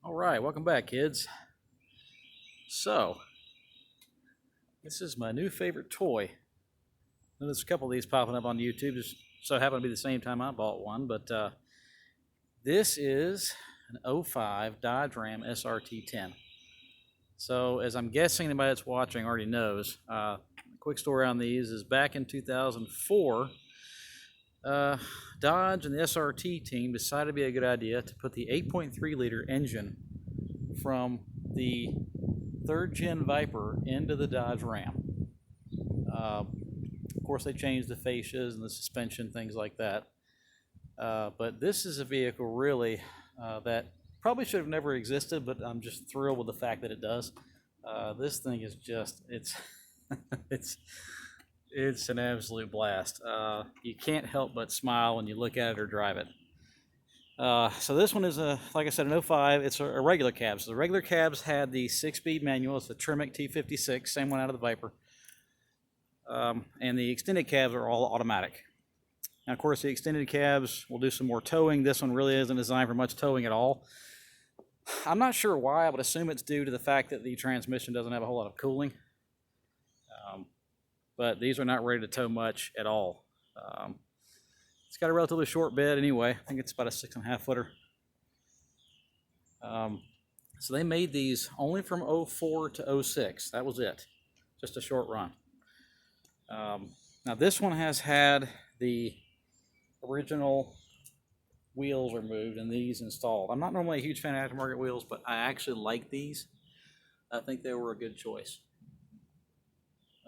All right, welcome back, kids. So, this is my new favorite toy. There's a couple of these popping up on YouTube, just so happen to be the same time I bought one, but this is an '05 Dodge Ram SRT-10. So, as I'm guessing anybody that's watching already knows, quick story on these is back in 2004, Dodge and the SRT team decided it'd be a good idea to put the 8.3 liter engine from the third gen Viper into the Dodge Ram. Of course, they changed the fascias and the suspension, things like that. But this is a vehicle really that probably should have never existed, but I'm just thrilled with the fact that it does. This thing is just, it's it's an absolute blast. You can't help but smile when you look at it or drive it. So this one is like I said, an '05. It's a regular cab. So the regular cabs had the 6-speed manual. It's the Tremec T56, same one out of the Viper. And the extended cabs are all automatic. Now, of course, the extended cabs will do some more towing. This one really isn't designed for much towing at all. I'm not sure why. I would assume it's due to the fact that the transmission doesn't have a whole lot of cooling. But these are not ready to tow much at all. It's got a relatively short bed anyway. I think it's about a 6.5 footer. So they made these only from '04 to '06. That was it. Just a short run. Now this one has had the original wheels removed and these installed. I'm not normally a huge fan of aftermarket wheels, but I actually like these. I think they were a good choice.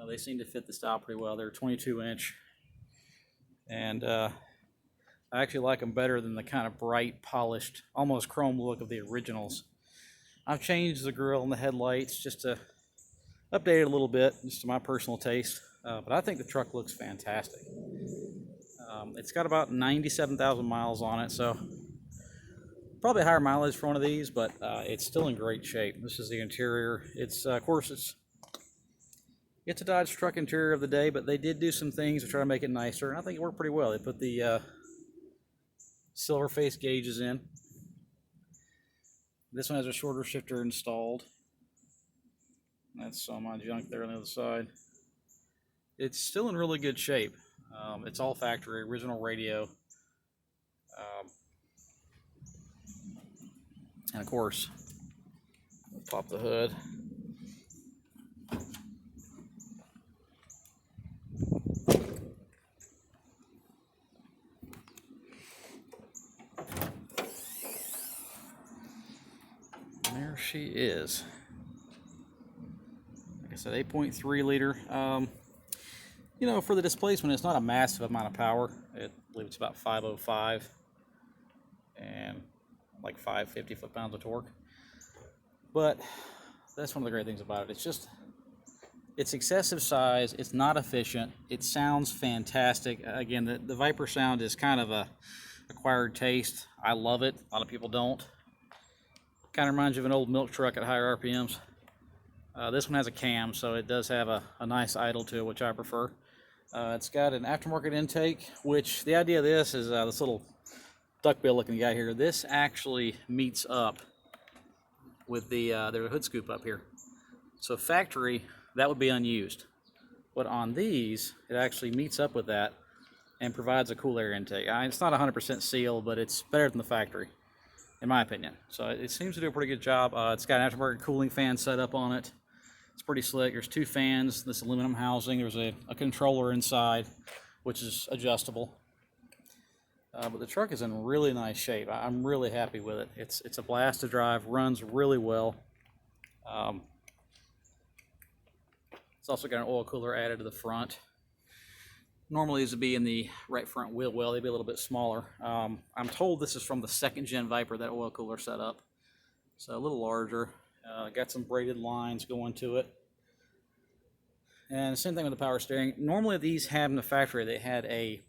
They seem to fit the style pretty well. They're 22-inch. And I actually like them better than the kind of bright, polished, almost chrome look of the originals. I've changed the grille and the headlights just to update it a little bit, just to my personal taste. But I think the truck looks fantastic. It's got about 97,000 miles on it, so probably higher mileage for one of these, but it's still in great shape. This is the interior. It's, of course, it's a Dodge truck interior of the day, but they did do some things to try to make it nicer, and I think it worked pretty well. They put the silver face gauges in. This one has a shorter shifter installed. That's all my junk there on the other side. It's still in really good shape. It's all factory, original radio. And of course, pop the hood. There she is. Like I said, 8.3 liter. You know, for the displacement, it's not a massive amount of power. I believe it's about 505 and like 550 foot-pounds of torque. But that's one of the great things about it. It's excessive size. It's not efficient. It sounds fantastic. Again, the Viper sound is kind of a acquired taste. I love it. A lot of people don't. Kind of reminds you of an old milk truck at higher RPMs. This one has a cam, so it does have a nice idle to it, which I prefer. It's got an aftermarket intake, which the idea of this is this little duckbill looking guy here. This actually meets up with there's a hood scoop up here. So factory, that would be unused. But on these, it actually meets up with that and provides a cool air intake. It's not 100% sealed, but it's better than the factory, in my opinion. So it seems to do a pretty good job. It's got an aftermarket cooling fan set up on it. It's pretty slick. There's 2 fans, this aluminum housing. There's a controller inside, which is adjustable. But the truck is in really nice shape. I'm really happy with it. It's a blast to drive, runs really well. It's also got an oil cooler added to the front. Normally these would be in the right front wheel well. They'd be a little bit smaller. I'm told this is from the 2nd gen Viper, that oil cooler setup. So a little larger. Got some braided lines going to it. And the same thing with the power steering. Normally these had in the factory, they had it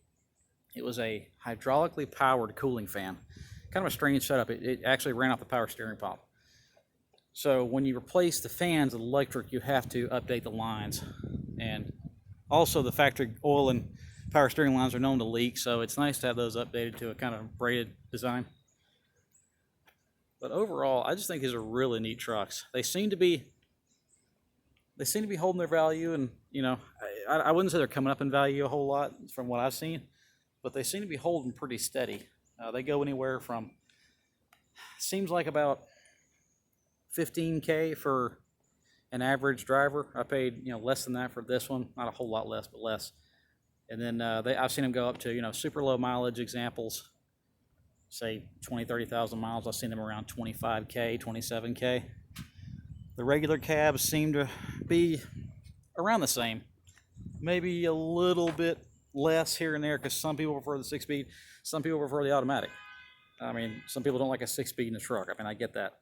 was a hydraulically powered cooling fan. Kind of a strange setup. It actually ran off the power steering pump. So when you replace the fans with electric, you have to update the lines. And also the factory oil and power steering lines are known to leak, so it's nice to have those updated to a kind of braided design. But overall, I just think these are really neat trucks. They seem to be holding their value, and you know, I wouldn't say they're coming up in value a whole lot from what I've seen, but they seem to be holding pretty steady. They go anywhere from, seems like about 15K for an average driver. I paid, you know, less than that for this one, not a whole lot less, but less. And then I've seen them go up to, you know, super low mileage examples, say 20-30,000 miles. I've seen them around 25K, 27K. The regular cabs seem to be around the same, maybe a little bit less here and there, because some people prefer the 6-speed, some people prefer the automatic. I mean, some people don't like a 6-speed in a truck. I mean, I get that.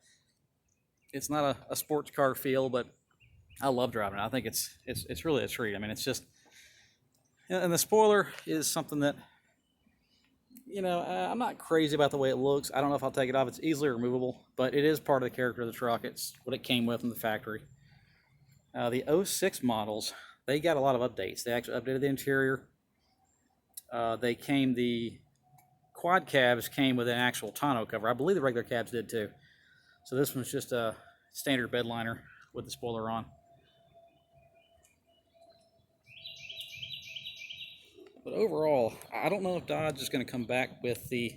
It's not a sports car feel, but I love driving it. I think it's really a treat. I mean, it's just, and the spoiler is something that, you know, I'm not crazy about the way it looks. I don't know if I'll take it off. It's easily removable, but it is part of the character of the truck. It's what it came with from the factory. The 06 models, they got a lot of updates. They actually updated the interior. The quad cabs came with an actual tonneau cover. I believe the regular cabs did too. So this one's just a standard bed liner with the spoiler on. But overall, I don't know if Dodge is going to come back with the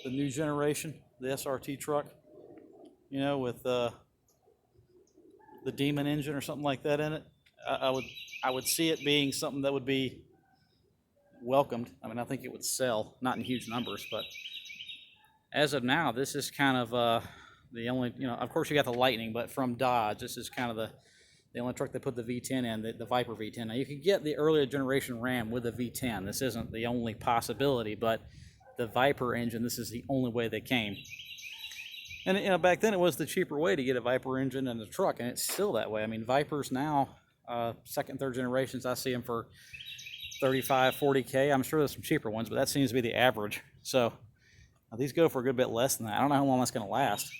new generation, the SRT truck, you know, with the Demon engine or something like that in it. I would see it being something that would be welcomed. I mean, I think it would sell, not in huge numbers, but as of now, this is kind of the only, you know, of course you got the Lightning, but from Dodge, this is kind of the only truck they put the V10 in, the Viper V10. Now, you could get the earlier generation Ram with the V10. This isn't the only possibility, but the Viper engine, this is the only way they came. And, you know, back then it was the cheaper way to get a Viper engine in a truck, and it's still that way. I mean, Vipers now, second, third generations, I see them for 35, 40K. I'm sure there's some cheaper ones, but that seems to be the average. So these go for a good bit less than that. I don't know how long that's going to last,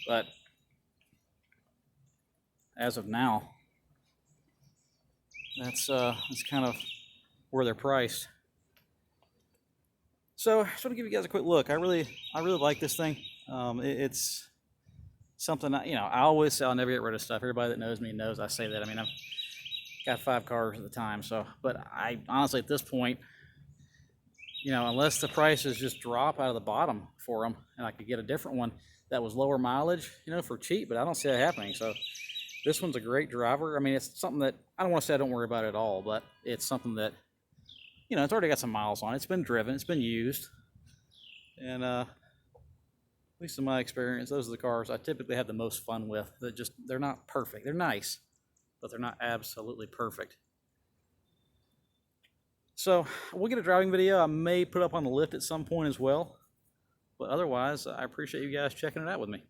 but as of now, that's kind of where they're priced. So I just want to give you guys a quick look. I really like this thing. It's something you know, I always say I'll never get rid of stuff. Everybody that knows me knows I say that. I mean, I've got 5 cars at the time, so, but I honestly at this point, you know, unless the prices just drop out of the bottom for them and I could get a different one that was lower mileage, you know, for cheap, but I don't see that happening. So this one's a great driver. I mean, it's something that I don't want to say I don't worry about it at all, but it's something that, you know, it's already got some miles on it. It's been driven, it's been used, and at least in my experience, those are the cars I typically have the most fun with. They're not perfect. They're nice, but they're not absolutely perfect. So we'll get a driving video I may put up on the lift at some point as well. But otherwise, I appreciate you guys checking it out with me.